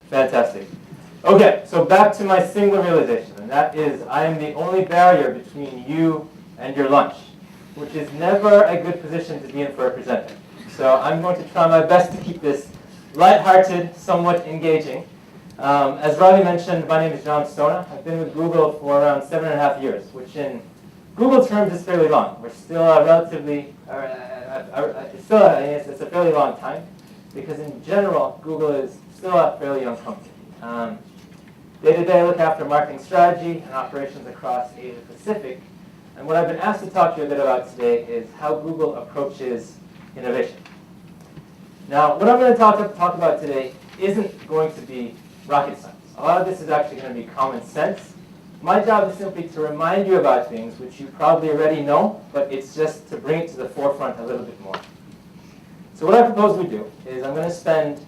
Fantastic. Okay, so back to my single realization, and that is I am the only barrier between you and your lunch, which is never a good position to be in for a presenter. So I'm going to try my best to keep this lighthearted, somewhat engaging. As Ravi mentioned, my name is Stona. I've been with Google for around 7.5 years, which in Google terms is fairly long. We're still relatively, it's a fairly long time, because in general, Google is still a fairly young company. Day-to-day, I look after marketing strategy and operations across Asia Pacific. And what I've been asked to talk to you a bit about today is how Google approaches innovation. Now, what I'm going to talk about today isn't going to be rocket science. A lot of this is actually going to be common sense. My job is simply to remind you about things which you probably already know, but it's just to bring it to the forefront a little bit more. So what I propose we do is I'm going to spend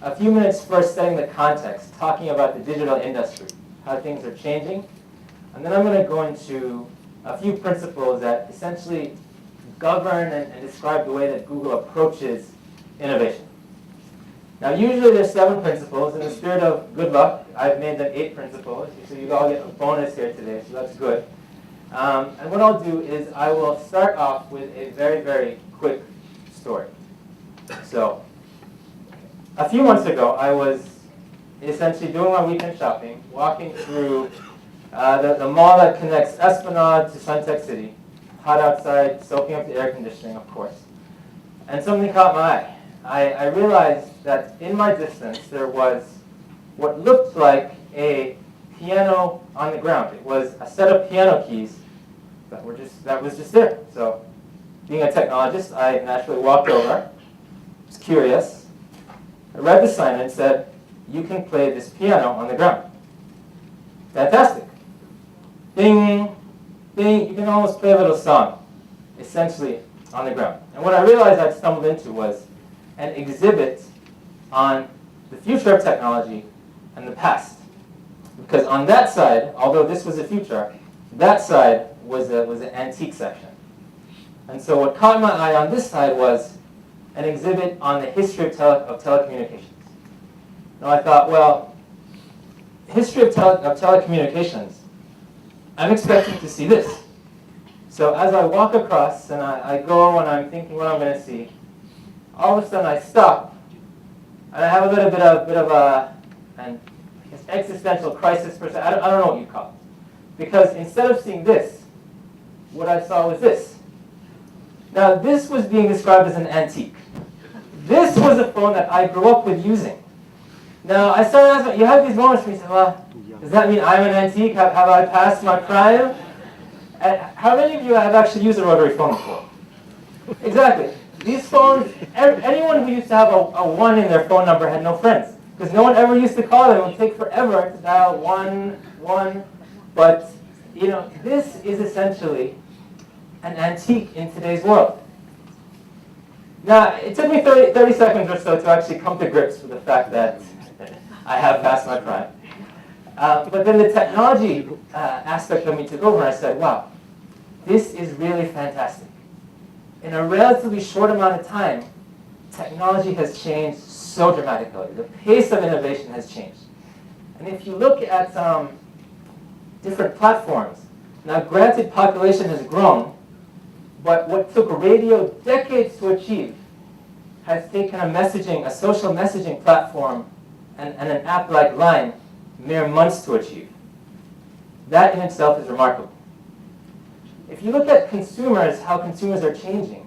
a few minutes first setting the context, talking about the digital industry, how things are changing, and then I'm going to go into a few principles that essentially govern and describe the way that Google approaches innovation. Now, usually there's 7 principles. In the spirit of good luck, I've made them 8 principles, so you all get a bonus here today, so that's good. And what I'll do is I will start off with a very, very quick story. So, a few months ago, I was essentially doing my weekend shopping, walking through the mall that connects Esplanade to Suntec City, hot outside, soaking up the air conditioning, of course. And something caught my eye. I realized that in my distance there was what looked like a piano on the ground. It was a set of piano keys that was just there. So, being a technologist, I naturally walked over, was curious. I read the sign and it said, "You can play this piano on the ground." Fantastic. Ding, ding, you can almost play a little song, essentially, on the ground. And what I realized I'd stumbled into was an exhibit on the future of technology and the past. Because on that side, although this was the future, that side was an antique section. And so what caught my eye on this side was an exhibit on the history of telecommunications. Now I thought, well, history of telecommunications, I'm expecting to see this. So as I walk across and I go and I'm thinking what I'm going to see, all of a sudden I stop and I have a little bit of an existential crisis per se. I don't know what you call it. Because instead of seeing this, what I saw was this. Now this was being described as an antique. This was a phone that I grew up with using. Now I started asking, you have these moments where you say, well, does that mean I'm an antique? Have I passed my prime? How many of you have actually used a rotary phone before? Exactly. These phones, anyone who used to have a 1 in their phone number had no friends. Because no one ever used to call them. It would take forever to dial 1. But, this is essentially an antique in today's world. Now, it took me 30 seconds or so to actually come to grips with the fact that I have passed my prime. But then the technology aspect of me took over and I said, wow, this is really fantastic. In a relatively short amount of time, technology has changed so dramatically. The pace of innovation has changed. And if you look at different platforms, now granted population has grown, but what took radio decades to achieve has taken a social messaging platform and an app like Line mere months to achieve. That in itself is remarkable. If you look at consumers, how consumers are changing,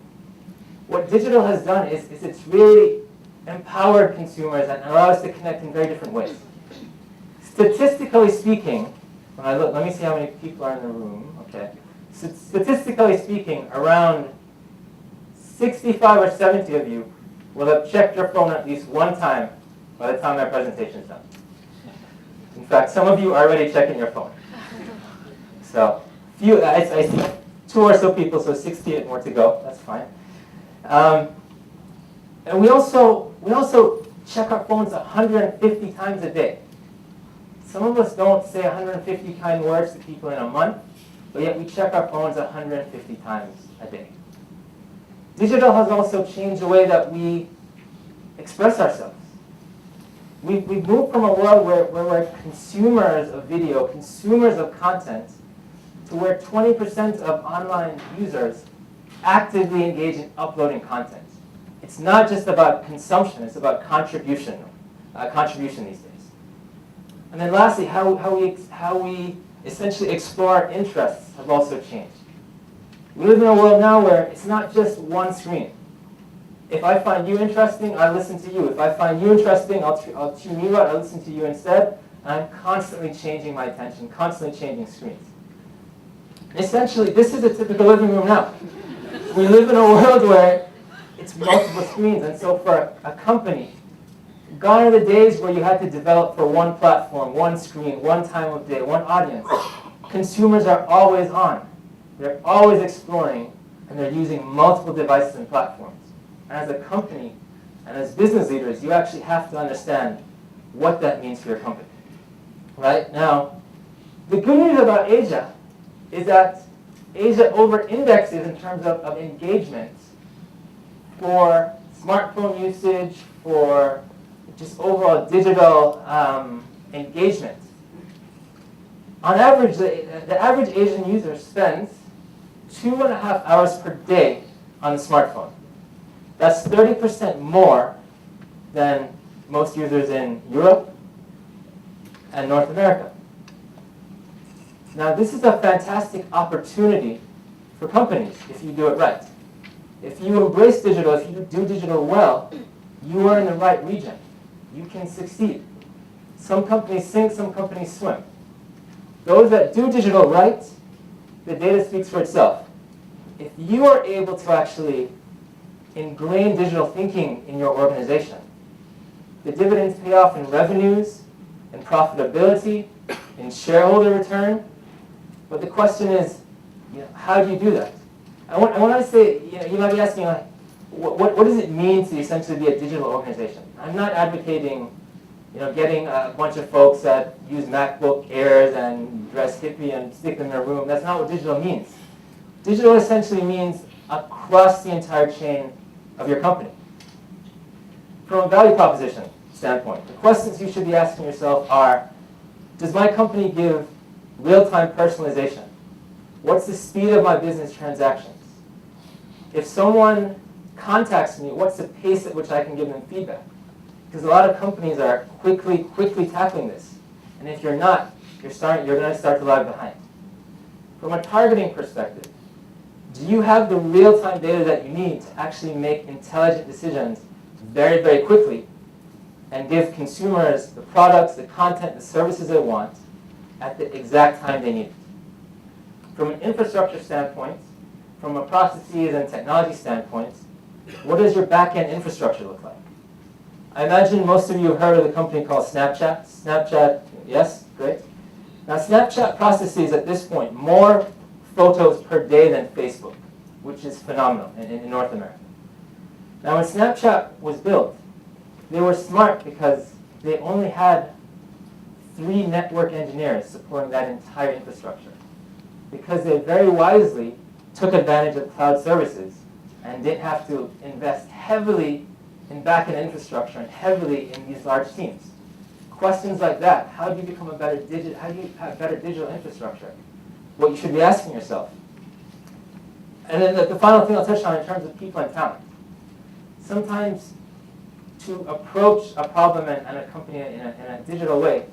what digital has done is it's really empowered consumers and allowed us to connect in very different ways. Statistically speaking, when I look, let me see how many people are in the room. Okay. Statistically speaking, around 65 or 70 of you will have checked your phone at least one time by the time my presentation is done. In fact, some of you are already checking your phone. So, I see 2 or so people, so 68 more to go. That's fine. And we also check our phones 150 times a day. Some of us don't say 150 kind words to people in a month, but yet we check our phones 150 times a day. Digital has also changed the way that we express ourselves. we've moved from a world where we're consumers of video, consumers of content, to where 20% of online users actively engage in uploading content. It's not just about consumption, it's about contribution these days. And then lastly, how we essentially explore our interests have also changed. We live in a world now where it's not just one screen. If I find you interesting, I listen to you. If I find you interesting, I'll tune you out, I'll listen to you instead. And I'm constantly changing my attention, constantly changing screens. Essentially, this is a typical living room now. We live in a world where it's multiple screens, and so for a company, gone are the days where you had to develop for one platform, one screen, one time of day, one audience. Consumers are always on. They're always exploring, and they're using multiple devices and platforms. And as a company, and as business leaders, you actually have to understand what that means for your company. Right? Now, the good news about Asia is that Asia over-indexes in terms of engagement for smartphone usage, for just overall digital engagement. On average, the average Asian user spends 2.5 hours per day on the smartphone. That's 30% more than most users in Europe and North America. Now, this is a fantastic opportunity for companies if you do it right. If you embrace digital, if you do digital well, you are in the right region. You can succeed. Some companies sink, some companies swim. Those that do digital right, the data speaks for itself. If you are able to actually ingrain digital thinking in your organization, the dividends pay off in revenues, in profitability, in shareholder return. But the question is, how do you do that? And when I say, you might be asking, like, what does it mean to essentially be a digital organization? I'm not advocating, getting a bunch of folks that use MacBook Airs and dress hippie and stick them in a room. That's not what digital means. Digital essentially means across the entire chain of your company. From a value proposition standpoint, the questions you should be asking yourself are, does my company give real-time personalization? What's the speed of my business transactions? If someone contacts me, what's the pace at which I can give them feedback? Because a lot of companies are quickly tackling this. And if you're not, you're going to start to lag behind. From a targeting perspective, do you have the real-time data that you need to actually make intelligent decisions very, very quickly and give consumers the products, the content, the services they want at the exact time they need it? From an infrastructure standpoint, from a processes and technology standpoint, what does your back-end infrastructure look like? I imagine most of you have heard of the company called Snapchat. Snapchat, yes? Great. Now, Snapchat processes at this point more photos per day than Facebook, which is phenomenal in North America. Now, when Snapchat was built, they were smart because they only had 3 network engineers supporting that entire infrastructure, because they very wisely took advantage of cloud services and didn't have to invest heavily in back-end infrastructure and heavily in these large teams. Questions like that, how do you become how do you have better digital infrastructure? What you should be asking yourself. And then the final thing I'll touch on in terms of people and talent. Sometimes to approach a problem and a company in a digital way,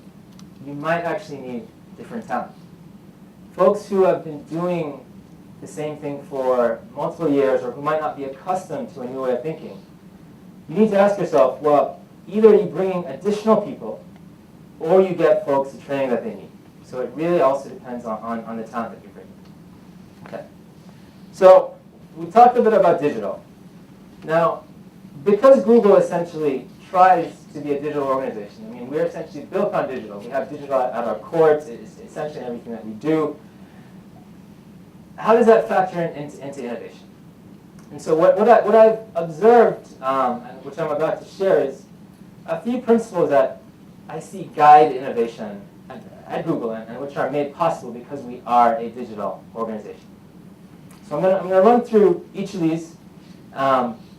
you might actually need different talent. Folks who have been doing the same thing for multiple years or who might not be accustomed to a new way of thinking, you need to ask yourself, well, either you bring in additional people or you get folks the training that they need. So it really also depends on the talent that you bring. Okay. So we talked a bit about digital. Now, because Google essentially tries to be a digital organization, I mean, we're essentially built on digital. We have digital at our core. It's essentially everything that we do. How does that factor into innovation? And so what I've observed, and which I'm about to share, is a few principles that I see guide innovation at Google, and which are made possible because we are a digital organization. So I'm going to run through each of these,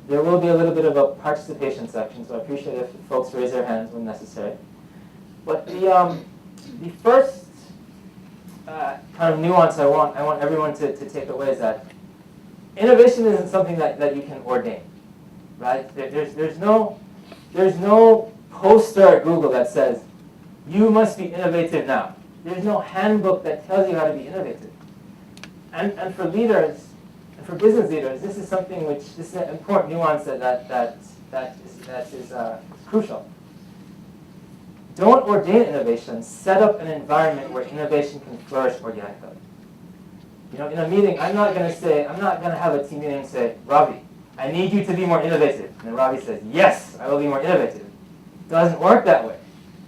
There will be a little bit of a participation section, so I appreciate if folks raise their hands when necessary. But the first kind of nuance I want everyone to take away is that innovation isn't something that you can ordain, right? There's no poster at Google that says, you must be innovative now. There's no handbook that tells you how to be innovative. And for leaders, and for business leaders, this is something this is an important nuance that is crucial. Don't ordain innovation, set up an environment where innovation can flourish organically. You know, in a meeting, I'm not going to have a team meeting and say, Ravi, I need you to be more innovative. And then Ravi says, yes, I will be more innovative. It doesn't work that way.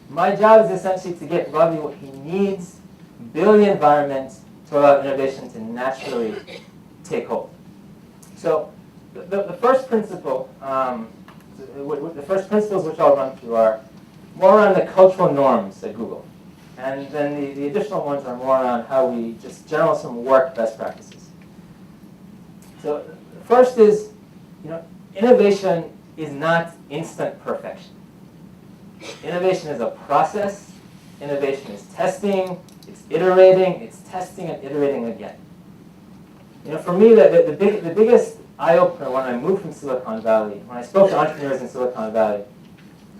My job is essentially to get Ravi what he needs, build the environment to allow innovation to naturally take hold. So the first principle, the first principles which I'll run through are more around the cultural norms at Google. And then the additional ones are more around how we just some work best practices. So the first is, innovation is not instant perfection. Innovation is a process. Innovation is testing. It's iterating. It's testing and iterating again. For me, the biggest eye-opener when I moved from Silicon Valley, when I spoke to entrepreneurs in Silicon Valley,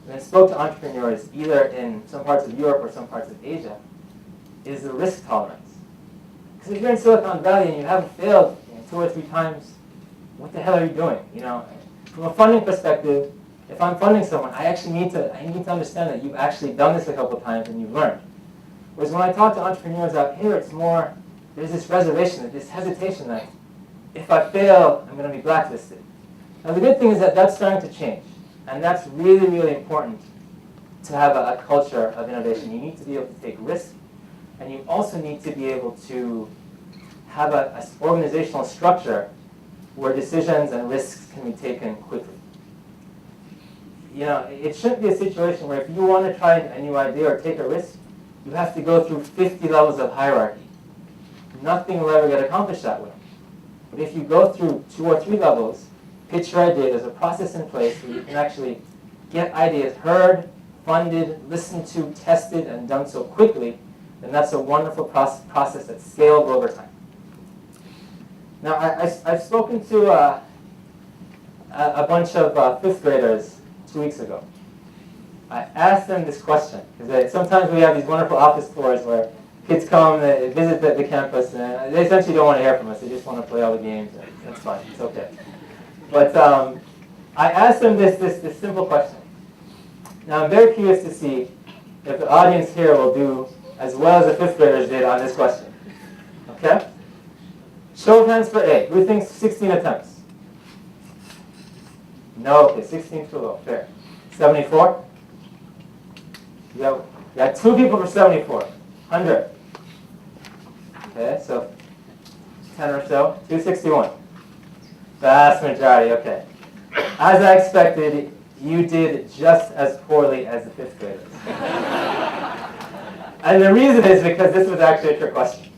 and I spoke to entrepreneurs either in some parts of Europe or some parts of Asia, is the risk tolerance. Because if you're in Silicon Valley and you haven't failed 2 or 3 times, what the hell are you doing? From a funding perspective, if I'm funding someone, I need to understand that you've actually done this a couple of times and you've learned. Whereas when I talk to entrepreneurs out here, it's more, there's this reservation, this hesitation that if I fail, I'm going to be blacklisted. Now the good thing is that that's starting to change. And that's really, really important to have a culture of innovation. You need to be able to take risks, and you also need to be able to have an organizational structure where decisions and risks can be taken quickly. It shouldn't be a situation where if you want to try a new idea or take a risk, you have to go through 50 levels of hierarchy. Nothing will ever get accomplished that way. But if you go through 2 or 3 levels, pitch your idea, there's a process in place where you can actually get ideas heard, funded, listened to, tested, and done so quickly, then that's a wonderful process that's scalable over time. Now, I've spoken to a bunch of 5th graders 2 weeks ago. I asked them this question, because sometimes we have these wonderful office tours where kids come, they visit the campus, and they essentially don't want to hear from us. They just want to play all the games. And that's fine. It's okay. But I asked them this simple question. Now, I'm very curious to see if the audience here will do as well as the 5th graders did on this question. Okay? Show of hands for A. Who thinks 16 attempts? No? Okay, 16 too low. Fair. 74? You got 2 people for 74. 100. Okay, so 10 or so. 261. Vast majority, okay. As I expected, you did just as poorly as the 5th graders. And the reason is because this was actually a trick question.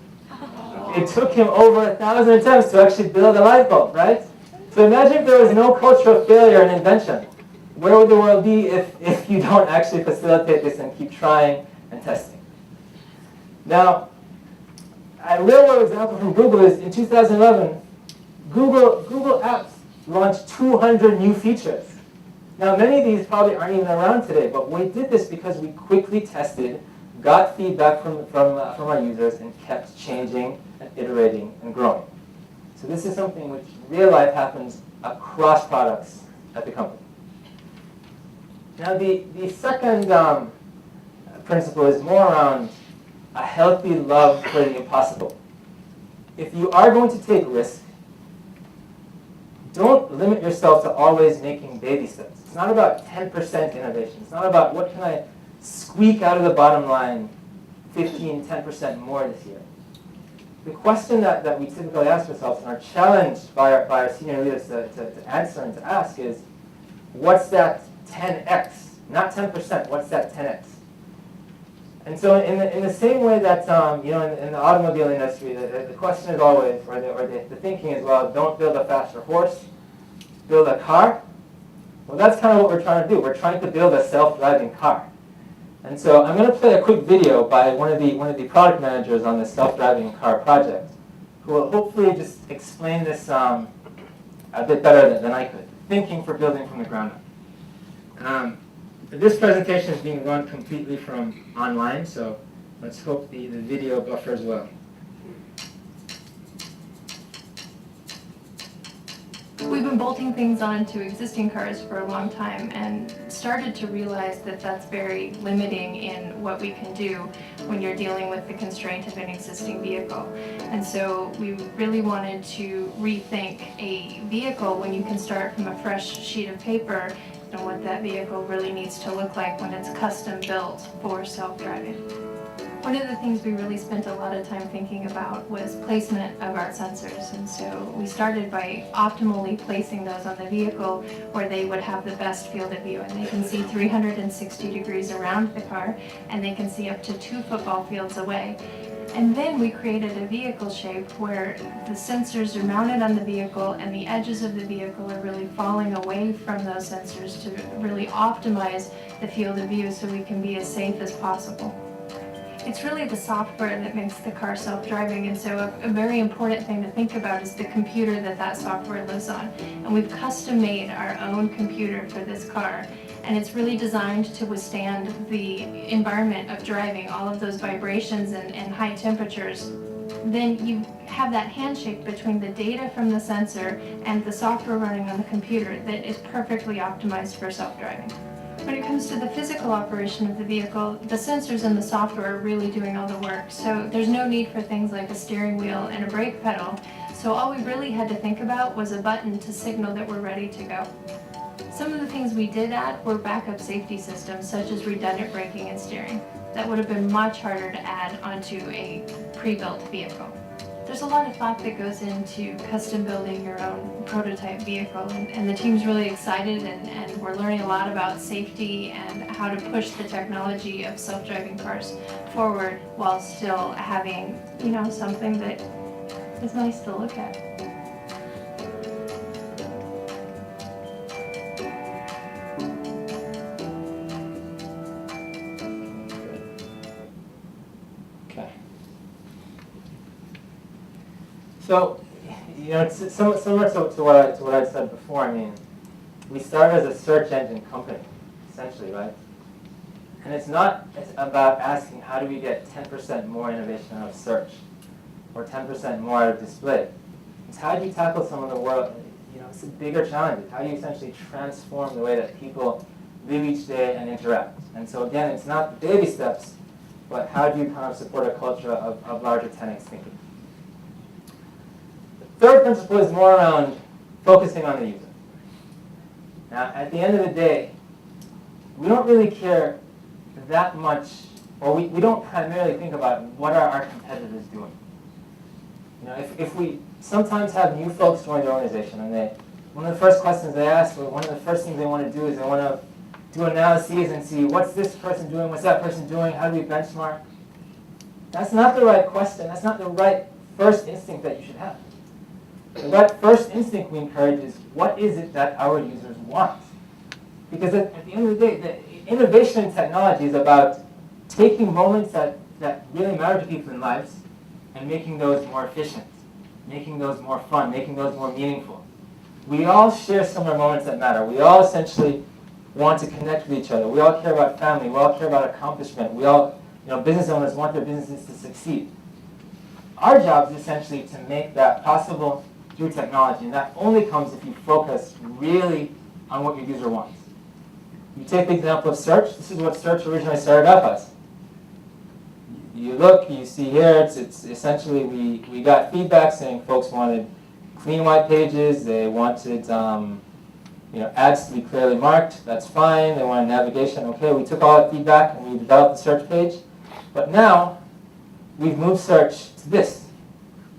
It took him over 1,000 attempts to actually build a light bulb, right? So imagine if there was no culture of failure and invention. Where would the world be if you don't actually facilitate this and keep trying and testing? Now, a real-world example from Google is in 2011, Google Apps launched 200 new features. Now, many of these probably aren't even around today, but we did this because we quickly tested, got feedback from our users, and kept changing and iterating and growing. So this is something which in real life happens across products at the company. Now, the second principle is more around a healthy love for the impossible. If you are going to take risks, don't limit yourself to always making baby steps. It's not about 10% innovation. It's not about what can I squeak out of the bottom line 15, 10% more this year. The question that we typically ask ourselves and are challenged by our senior leaders to answer and to ask is, what's that 10x? Not 10%, what's that 10x? And so in the same way that in the automobile industry, the question is always, or the thinking is, well, don't build a faster horse, build a car? Well, that's kind of what we're trying to do. We're trying to build a self-driving car. And so I'm going to play a quick video by one of the product managers on this self-driving car project, who will hopefully just explain this a bit better than I could. Thinking for building from the ground up. This presentation is being run completely from online, so let's hope the video buffers well. We've been bolting things onto existing cars for a long time and started to realize that that's very limiting in what we can do when you're dealing with the constraint of an existing vehicle. And so we really wanted to rethink a vehicle when you can start from a fresh sheet of paper and what that vehicle really needs to look like when it's custom built for self-driving. One of the things we really spent a lot of time thinking about was placement of our sensors, and so we started by optimally placing those on the vehicle where they would have the best field of view, and they can see 360 degrees around the car, and they can see up to 2 football fields away. And then we created a vehicle shape where the sensors are mounted on the vehicle and the edges of the vehicle are really falling away from those sensors to really optimize the field of view so we can be as safe as possible. It's really the software that makes the car self-driving, and so a very important thing to think about is the computer that software lives on. And we've custom made our own computer for this car, and it's really designed to withstand the environment of driving, all of those vibrations and high temperatures. Then you have that handshake between the data from the sensor and the software running on the computer that is perfectly optimized for self-driving. When it comes to the physical operation of the vehicle, the sensors and the software are really doing all the work. So there's no need for things like a steering wheel and a brake pedal. So all we really had to think about was a button to signal that we're ready to go. Some of the things we did add were backup safety systems, such as redundant braking and steering. That would have been much harder to add onto a pre-built vehicle. There's a lot of thought that goes into custom building your own prototype vehicle, and the team's really excited, and we're learning a lot about safety and how to push the technology of self-driving cars forward while still having, something that is nice to look at. So, it's similar to what I said before. I mean, we started as a search engine company, essentially, right? And it's not about asking how do we get 10% more innovation out of search or 10% more out of display. It's how do you tackle some of the world, it's bigger challenges. How do you essentially transform the way that people live each day and interact? And so again, it's not baby steps, but how do you kind of support a culture of larger 10x thinking? Third principle is more around focusing on the user. Now, at the end of the day, we don't really care that much, or we don't primarily think about what are our competitors doing. If we sometimes have new folks join the organization, and one of the first questions they ask, or one of the first things they want to do is they want to do analyses and see what's this person doing, what's that person doing, how do we benchmark? That's not the right question. That's not the right first instinct that you should have. The right first instinct we encourage is what is it that our users want? Because at the end of the day, the innovation in technology is about taking moments that really matter to people in lives and making those more efficient, making those more fun, making those more meaningful. We all share similar moments that matter. We all essentially want to connect with each other. We all care about family. We all care about accomplishment. We all, business owners want their businesses to succeed. Our job is essentially to make that possible through technology, and that only comes if you focus really on what your user wants. You take the example of search. This is what search originally started up as. You look, you see here, it's essentially we got feedback saying folks wanted clean white pages, they wanted ads to be clearly marked, that's fine, they wanted navigation, okay, we took all that feedback and we developed the search page. But now, we've moved search to this.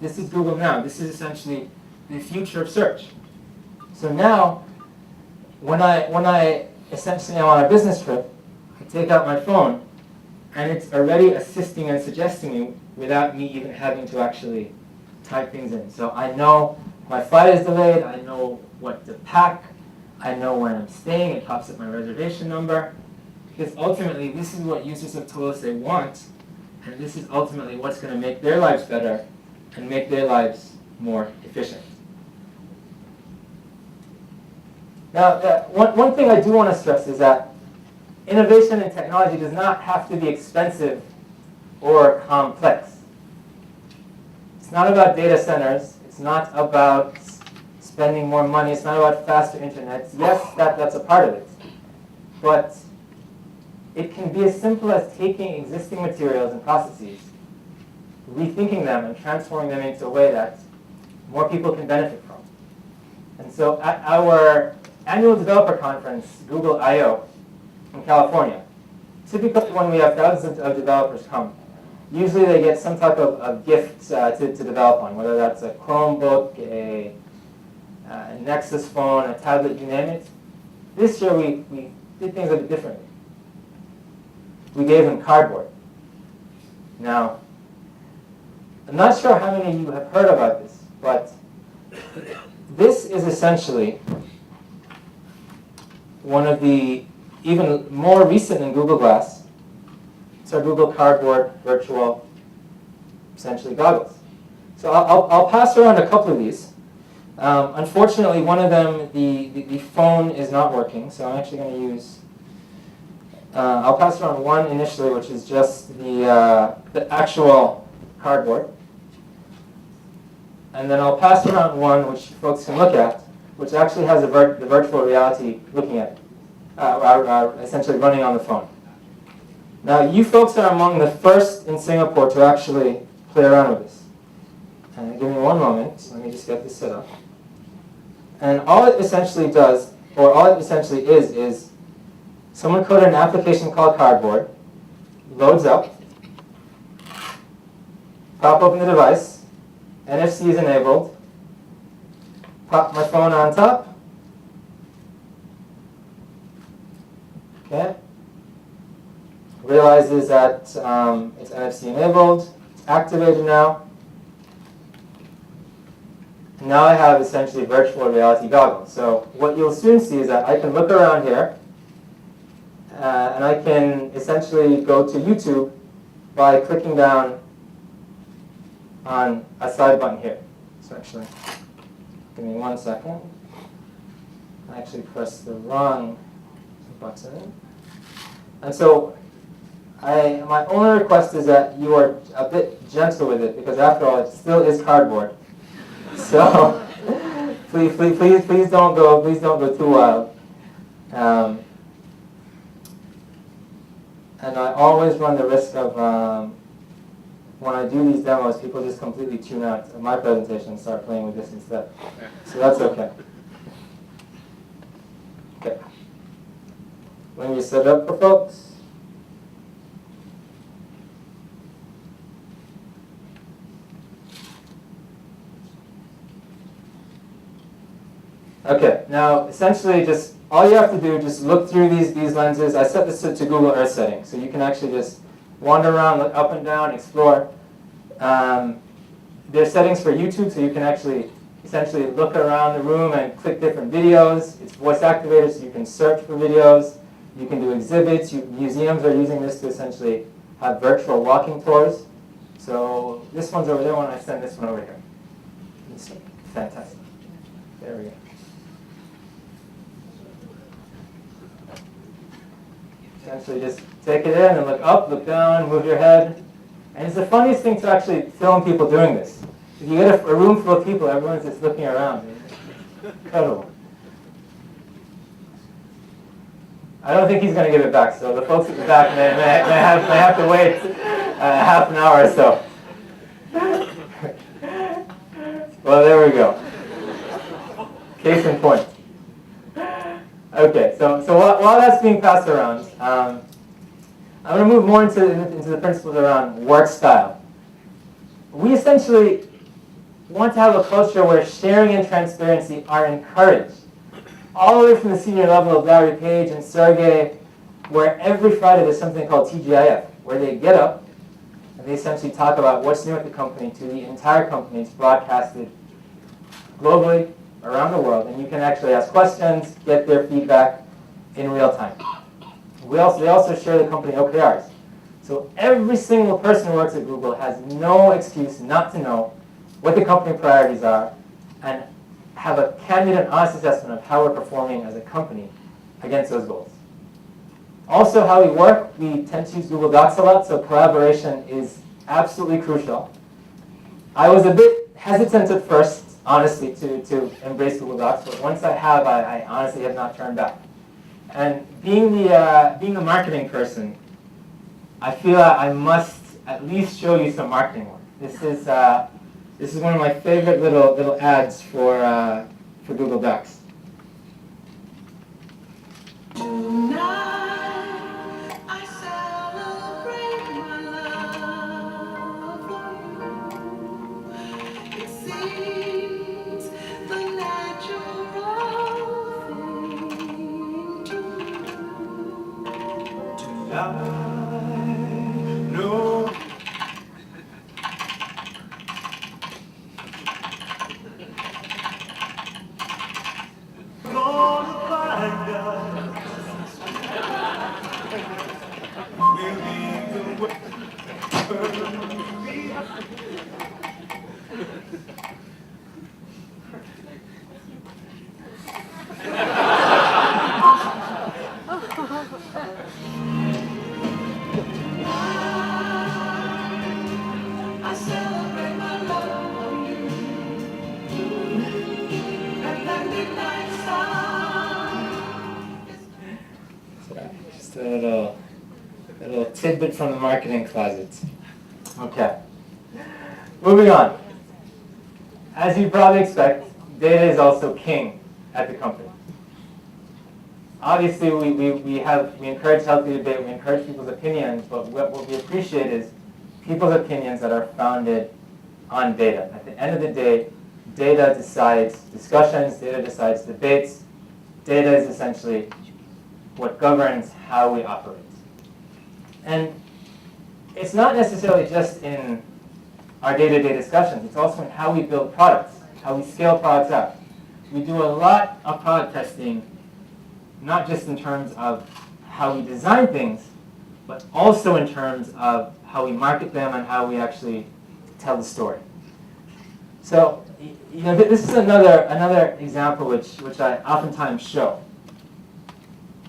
This is Google Now. This is essentially the future of search. So now, when I essentially am on a business trip, I take out my phone, and it's already assisting and suggesting me without me even having to actually type things in. So I know my flight is delayed, I know what to pack. I know where I'm staying. It pops up my reservation number. Because ultimately, this is what users have told us they want. And this is ultimately what's going to make their lives better and make their lives more efficient. Now, one thing I do want to stress is that innovation in technology does not have to be expensive or complex. It's not about data centers. It's not about spending more money. It's not about faster internet. Yes, that's a part of it. But it can be as simple as taking existing materials and processes, rethinking them and transforming them into a way that more people can benefit from. And so at our annual developer conference, Google I/O in California, typically when we have thousands of developers come, usually they get some type of gift to develop on, whether that's a Chromebook, a Nexus phone, a tablet, you name it. This year we did things a bit differently. We gave them cardboard. Now, I'm not sure how many of you have heard about this, but this is essentially one of the even more recent than Google Glass. It's our Google Cardboard virtual, essentially, goggles. So I'll pass around a couple of these. Unfortunately, one of them, the phone is not working, so I'm actually going to use, I'll pass around one initially, which is just the actual cardboard. And then I'll pass around one which folks can look at, which actually has the virtual reality looking at it, essentially running on the phone. Now, you folks are among the first in Singapore to actually play around with this. And give me one moment. Let me just get this set up. And all it essentially does, or all it essentially is someone coded an application called Cardboard, loads up, pop open the device, NFC is enabled, pop my phone on top, okay, realizes that it's NFC enabled, it's activated now. Now I have essentially virtual reality goggles. So what you'll soon see is that I can look around here and I can essentially go to YouTube by clicking down on a side button here. So actually, give me 1 second. I actually pressed the wrong button. And so my only request is that you are a bit gentle with it, because after all, it still is cardboard. So please don't go too wild. And I always run the risk of when I do these demos, people just completely tune out of my presentation and start playing with this instead. So that's okay. Okay. Let me set it up for folks. Okay, now essentially just all you have to do, just look through these lenses. I set this to Google Earth settings, so you can actually just wander around, look up and down, explore. There's settings for YouTube, so you can actually essentially look around the room and click different videos. It's voice activated, so you can search for videos. You can do exhibits. Museums are using this to essentially have virtual walking tours. So this one's over there. When I send this one over here. It's fantastic. There we go. Essentially just take it in and look up, look down, move your head. And it's the funniest thing to actually film people doing this. If you get a room full of people, everyone's just looking around. It's incredible. I don't think he's going to give it back, so the folks at the back may have to wait half an hour or so. Well, there we go. Case in point. Okay, so while that's being passed around, I'm going to move more into the principles around work style. We essentially want to have a culture where sharing and transparency are encouraged. All the way from the senior level of Larry Page and Sergey, where every Friday there's something called TGIF, where they get up and they essentially talk about what's new at the company to the entire company. It's broadcasted globally, around the world, and you can actually ask questions, get their feedback in real time. They also share the company OKRs. So every single person who works at Google has no excuse not to know what the company priorities are and have a candid and honest assessment of how we're performing as a company against those goals. Also, how we work, we tend to use Google Docs a lot, so collaboration is absolutely crucial. I was a bit hesitant at first, honestly, to embrace Google Docs, but once I have, I honestly have not turned back. And being the marketing person, I feel I must at least show you some marketing work. This is one of my favorite little ads for Google Docs. Tonight, I celebrate my love for you. It seems the natural thing to do. Tonight, no. Gonna find out. We'll leave the world. I celebrate my love for you. And that midnight sun. Just a little tidbit from the marketing closet. Okay. Moving on. As you probably expect, data is also king at the company. Obviously, we encourage healthy debate, we encourage people's opinions, but what we appreciate is people's opinions that are founded on data. At the end of the day, data decides discussions, data decides debates. Data is essentially what governs how we operate. And it's not necessarily just in our day-to-day discussions, it's also in how we build products, how we scale products out. We do a lot of product testing, not just in terms of how we design things, but also in terms of how we market them and how we actually tell the story. So, this is another example which I oftentimes show.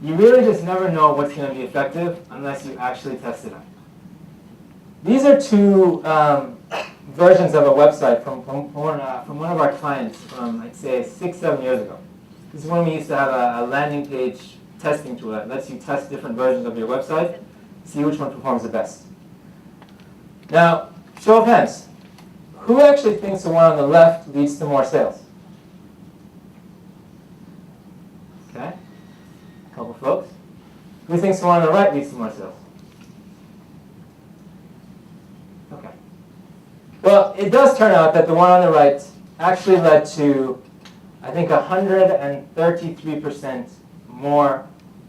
You really just never know what's going to be effective unless you actually test it out. These are two versions of a website from one of our clients from, I'd say, 6-7 years ago. This is when we used to have a landing page testing tool that lets you test different versions of your website, see which one performs the best. Now, show of hands. Who actually thinks the one on the left leads to more sales? Okay, a couple folks. Who thinks the one on the right leads to more sales? Okay. Well, it does turn out that the one on the right actually led to, I think, 133% more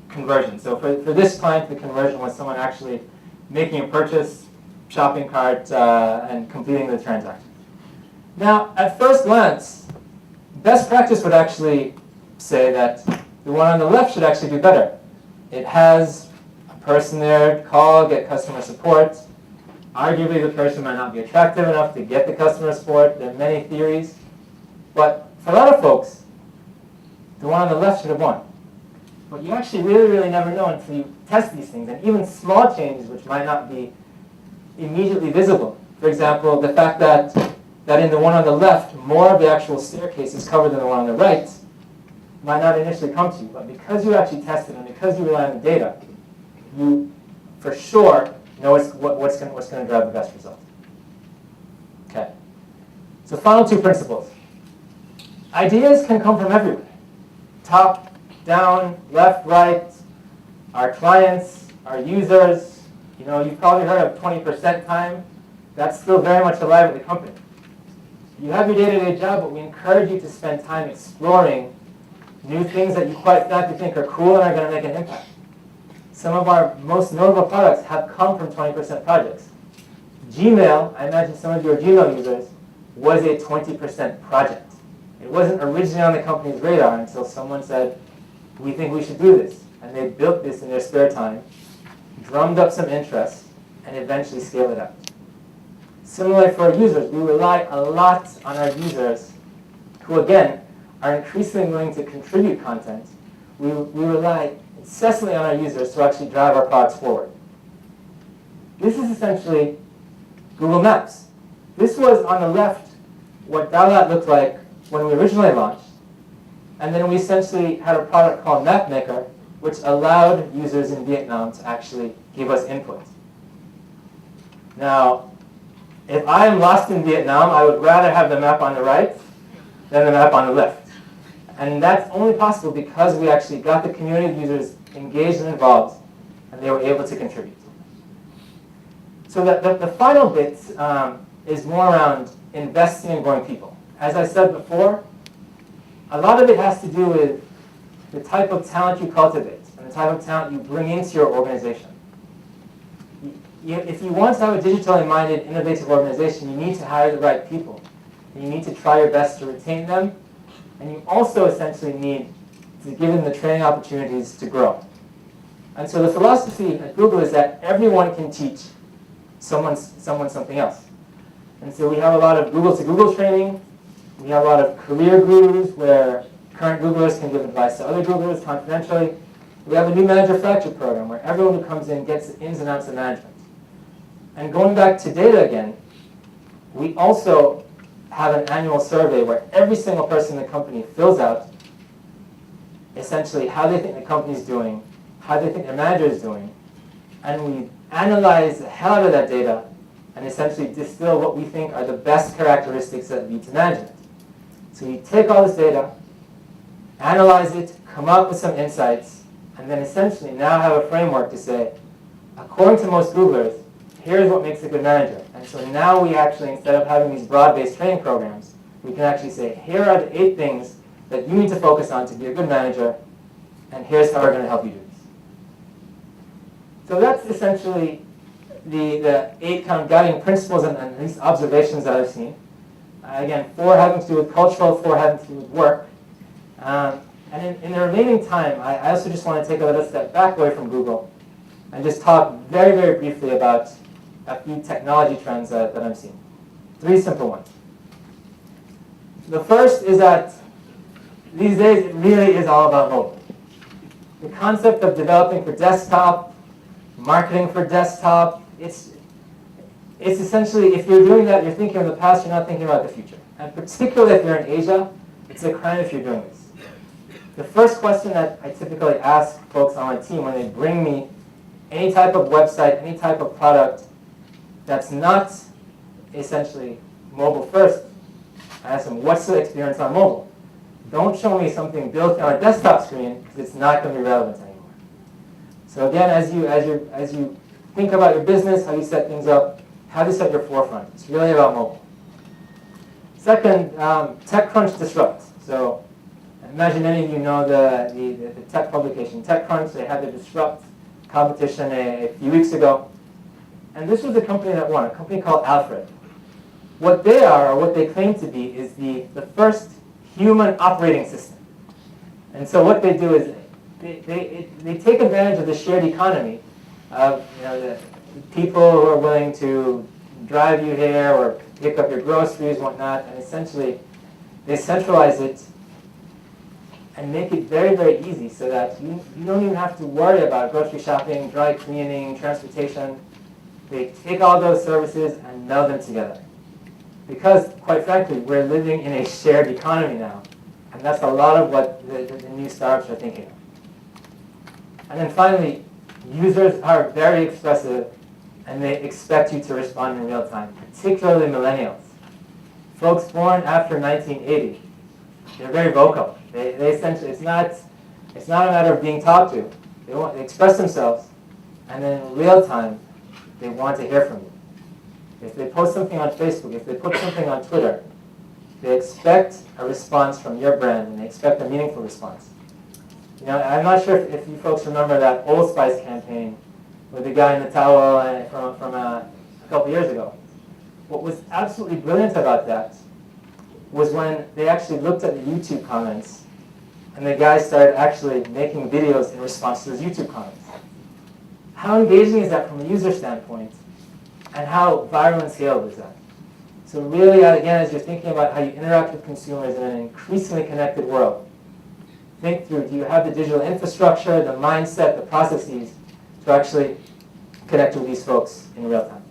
conversion. So for this client, the conversion was someone actually making a purchase, shopping cart, and completing the transaction. Now, at first glance, best practice would actually say that the one on the left should actually do better. It has a person there, call, get customer support. Arguably, the person might not be attractive enough to get the customer support. There are many theories. But for a lot of folks, the one on the left should have won. But you actually really never know until you test these things. And even small changes, which might not be immediately visible. For example, the fact that in the one on the left, more of the actual staircase is covered than the one on the right, might not initially come to you. But because you actually tested and because you rely on the data, you for sure know what's going to drive the best result. Okay. So final two principles. Ideas can come from everywhere. Top, down, left, right, our clients, our users. You've probably heard of 20% time. That's still very much alive at the company. You have your day-to-day job, but we encourage you to spend time exploring new things that you quite frankly think are cool and are going to make an impact. Some of our most notable products have come from 20% projects. Gmail, I imagine some of you are Gmail users, was a 20% project. It wasn't originally on the company's radar until someone said, we think we should do this. And they built this in their spare time, drummed up some interest, and eventually scaled it out. Similarly for our users, we rely a lot on our users who, again, are increasingly willing to contribute content. We rely incessantly on our users to actually drive our products forward. This is essentially Google Maps. This was, on the left, what Dalat looked like when we originally launched. And then we essentially had a product called MapMaker, which allowed users in Vietnam to actually give us input. Now, if I am lost in Vietnam, I would rather have the map on the right than the map on the left. And that's only possible because we actually got the community of users engaged and involved, and they were able to contribute. So the final bit is more around investing in growing people. As I said before, a lot of it has to do with the type of talent you cultivate and the type of talent you bring into your organization. If you want to have a digitally minded, innovative organization, you need to hire the right people. You need to try your best to retain them, and you also essentially need to give them the training opportunities to grow. And so the philosophy at Google is that everyone can teach someone something else. And so we have a lot of Google to Google training. We have a lot of career gurus where current Googlers can give advice to other Googlers confidentially. We have a new manager flagship program where everyone who comes in gets the ins and outs of management. And going back to data again, we also have an annual survey where every single person in the company fills out essentially how they think the company is doing, how they think their manager is doing, and we analyze the hell out of that data and essentially distill what we think are the best characteristics that lead to management. So we take all this data, analyze it, come up with some insights, and then essentially now have a framework to say, according to most Googlers, here's what makes a good manager. And so now we actually, instead of having these broad-based training programs, we can actually say, here are the 8 things that you need to focus on to be a good manager, and here's how we're going to help you do this. So that's essentially the 8 kind of guiding principles and these observations that I've seen. Again, 4 having to do with cultural, 4 having to do with work. And in the remaining time, I also just want to take a little step back away from Google and just talk very, very briefly about a few technology trends that I'm seeing. 3 simple ones. The first is that these days it really is all about mobile. The concept of developing for desktop, marketing for desktop, it's essentially, if you're doing that, you're thinking of the past, you're not thinking about the future. And particularly if you're in Asia, it's a crime if you're doing this. The first question that I typically ask folks on my team when they bring me any type of website, any type of product that's not essentially mobile first, I ask them, what's the experience on mobile? Don't show me something built on a desktop screen because it's not going to be relevant anymore. So again, as you think about your business, how you set things up, how to set your forefront. It's really about mobile. Second, TechCrunch disrupt. So I imagine many of you know the tech publication TechCrunch. They had the disrupt competition a few weeks ago. And this was a company that won, a company called Alfred. What they are, or what they claim to be, is the first human operating system. And so what they do is they take advantage of the shared economy of the people who are willing to drive you here or pick up your groceries and whatnot, and essentially they centralize it and make it very, very easy so that you don't even have to worry about grocery shopping, dry cleaning, transportation. They take all those services and meld them together. Because, quite frankly, we're living in a shared economy now. And that's a lot of what the new startups are thinking of. And then finally, users are very expressive and they expect you to respond in real time, particularly millennials. Folks born after 1980, they're very vocal. They essentially, it's not a matter of being talked to. They express themselves, and then in real time, they want to hear from you. If they post something on Facebook, if they put something on Twitter, they expect a response from your brand, and they expect a meaningful response. I'm not sure if you folks remember that Old Spice campaign with the guy in the towel from a couple years ago. What was absolutely brilliant about that was when they actually looked at the YouTube comments and the guys started actually making videos in response to those YouTube comments. How engaging is that from a user standpoint? And how viral and scalable is that? So really, again, as you're thinking about how you interact with consumers in an increasingly connected world, think through, do you have the digital infrastructure, the mindset, the processes to actually connect with these folks in real time?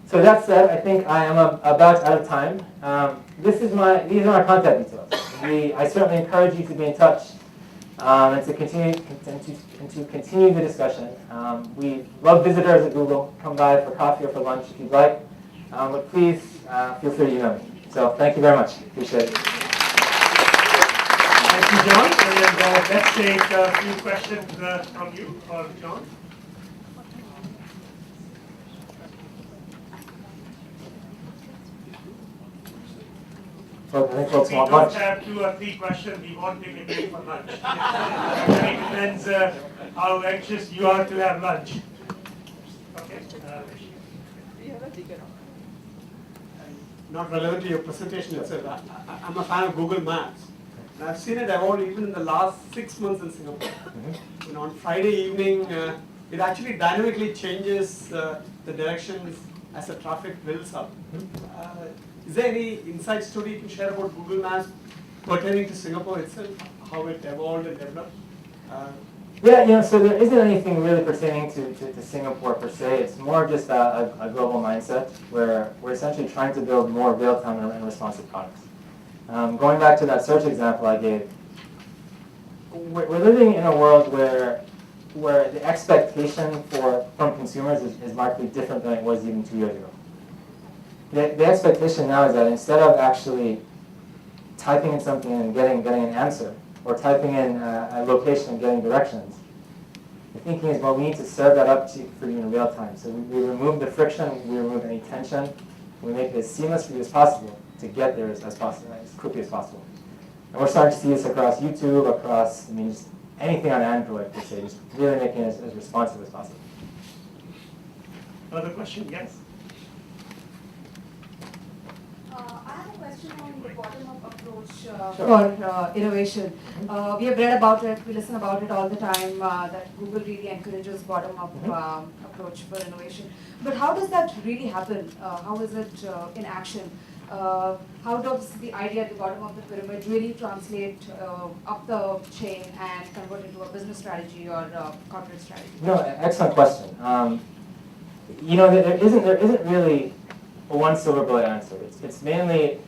So that said, I think I am about out of time. These are my contact details. I certainly encourage you to be in touch and to continue the discussion. We love visitors at Google. Come by for coffee or for lunch if you'd like. But please feel free to email me. So thank you very much. Appreciate it. Thank you, John. And let's take a few questions from you or John. Well, I think folks We want don't lunch. have 2 or 3 questions. We won't take a break for lunch. It depends how anxious you are to have lunch. Okay. Not relevant to your presentation itself. I'm a fan of Google Maps. And I've seen it evolve even in the last 6 months in Singapore. You know, on Friday evening, it actually dynamically changes the directions as the traffic builds up. Is there any inside story you can share about Google Maps pertaining to Singapore itself, how it evolved and developed? Yeah, so there isn't anything really pertaining to Singapore per se. It's more just a global mindset where we're essentially trying to build more real-time and responsive products. Going back to that search example I gave, we're living in a world where the expectation from consumers is markedly different than it was even 2 years ago. The expectation now is that instead of actually typing in something and getting an answer, or typing in a location and getting directions, the thinking is, well, we need to serve that up for you in real time. So we remove the friction, we remove any tension, we make it as seamless for you as possible to get there as quickly as possible. And we're starting to see this across YouTube, just anything on Android per se, just really making it as responsive as possible. Another question? Yes. I have a question on the bottom-up approach Sure. for innovation. We have read about it, we listen about it all the time, that Google really encourages bottom-up approach for innovation. But how does that really happen? How is it in action? How does the idea at the bottom of the pyramid really translate up the chain and convert into a business strategy or corporate strategy? No, excellent question. There isn't really a one silver bullet answer. It's mainly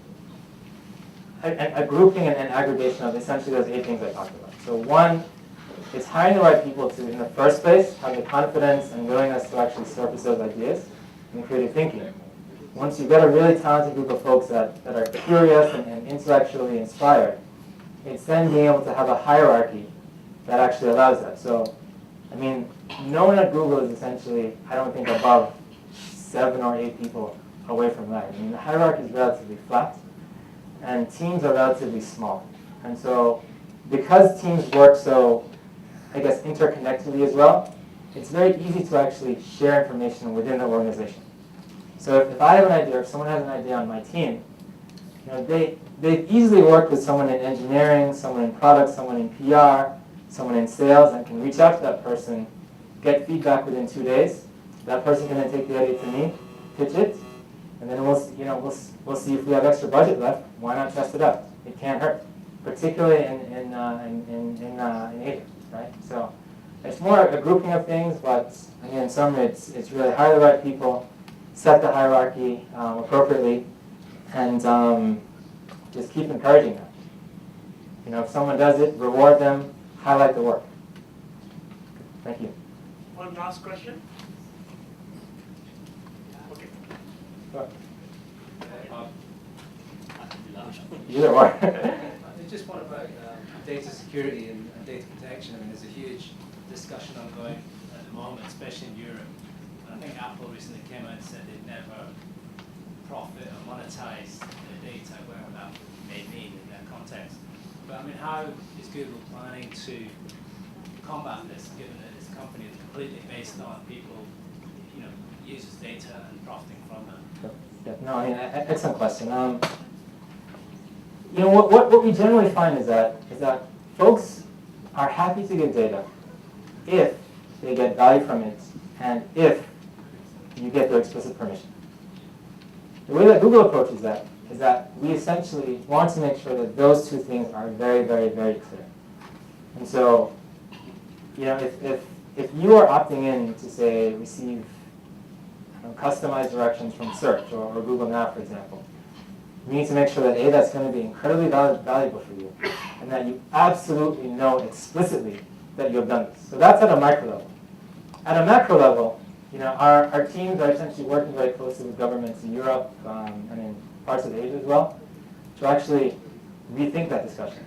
a grouping and aggregation of essentially those 8 things I talked about. So one, it's hiring the right people to, in the first place, have the confidence and willingness to actually surface those ideas and creative thinking. Once you've got a really talented group of folks that are curious and intellectually inspired, it's then being able to have a hierarchy that actually allows that. So, no one at Google is essentially, I don't think, above 7 or 8 people away from that. The hierarchy is relatively flat, and teams are relatively small. And so, because teams work so, interconnectedly as well, it's very easy to actually share information within the organization. So if I have an idea, or if someone has an idea on my team, they've easily worked with someone in engineering, someone in product, someone in PR, someone in sales, and can reach out to that person, get feedback within 2 days. That person can then take the idea to me, pitch it, and then we'll see if we have extra budget left. Why not test it out? It can't hurt, particularly in Asia, right? So it's more a grouping of things, but again, in summary, it's really hire the right people, set the hierarchy appropriately, and just keep encouraging them. If someone does it, reward them, highlight the work. Thank you. One last question. Okay. Sure. Either or. Just one about data security and data protection. There's a huge discussion ongoing at the moment, especially in Europe. I think Apple recently came out and said they'd never profit or monetize their data, whatever that may mean in that context. But how is Google planning to combat this, given that it's a company that's completely based on people, users' data and profiting from that? Yeah, no, excellent question. what we generally find is that folks are happy to get data if they get value from it and if you get their explicit permission. The way that Google approaches that is that we essentially want to make sure that those two things are very, very, very clear. And so, if you are opting in to say receive customized directions from search or Google Now, for example, you need to make sure that A, that's going to be incredibly valuable for you, and that you absolutely know explicitly that you have done this. So that's at a micro level. At a macro level, our teams are essentially working very closely with governments in Europe and in parts of Asia as well to actually rethink that discussion.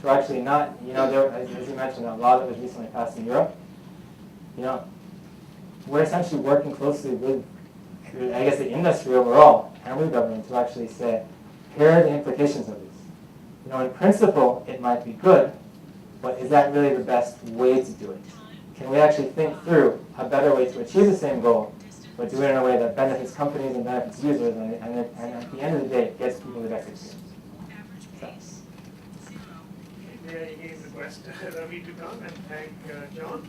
To actually not, as you mentioned, a law that was recently passed in Europe, we're essentially working closely with, I guess, the industry overall and with government to actually say, here are the implications of this. In principle, it might be good, but is that really the best way to do it? Can we actually think through a better way to achieve the same goal, but do it in a way that benefits companies and benefits users, and at the end of the day, gets people the best experience? May I again request Ravi to come and thank John.